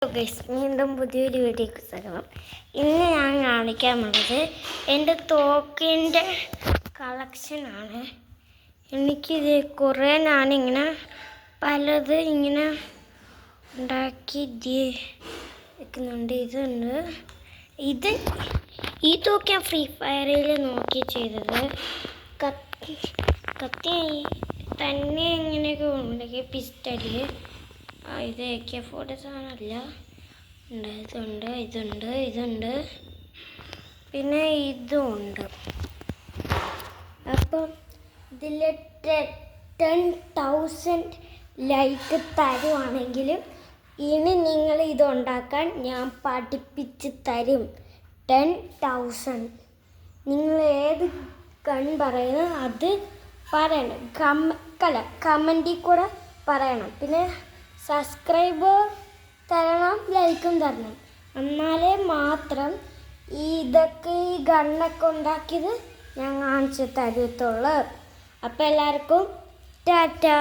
Guys, വീണ്ടും പുതിയൊരു വീഡിയോക്ക് സ്വാഗതം. ഇന്ന് ഞാൻ കാണിക്കാൻ പോണത് എൻ്റെ തോക്കിൻ്റെ കളക്ഷനാണ്. എനിക്കിത് കുറേ ഞാനിങ്ങനെ പലത് ഇങ്ങനെ ഉണ്ടാക്കി വെക്കുന്നുണ്ട്. ഈ തോക്ക് ഞാൻ ഫ്രീ ഫയറിൽ നോക്കി ചെയ്തത്. കത്തി തന്നെ ഇങ്ങനെയൊക്കെ ഉണ്ടെങ്കിൽ പിസ്റ്റല്. ഇത് AK-47 സാധനമല്ല. ഇതുണ്ട് പിന്നെ ഇതുമുണ്ട്. അപ്പം ഇതിൽ 10,000 ലൈക്ക് തരുവാണെങ്കിൽ ഇനി നിങ്ങൾ ഇതുണ്ടാക്കാൻ ഞാൻ പഠിപ്പിച്ച് തരും. 10,000 നിങ്ങൾ ഏത് ഗൺ പറയുന്നു അത് പറയണം. കമൻറ്റിൽ കൂടെ പറയണം. പിന്നെ സബ്സ്ക്രൈബ് തരണം, ലൈക്കും തരണം. എന്നാലേ മാത്രം ഈ ഗണ്ണൊക്കെ ഉണ്ടാക്കിയത് ഞാൻ കാണിച്ച് തരത്തുള്ളൂ. അപ്പോൾ എല്ലാവർക്കും ടാറ്റാ.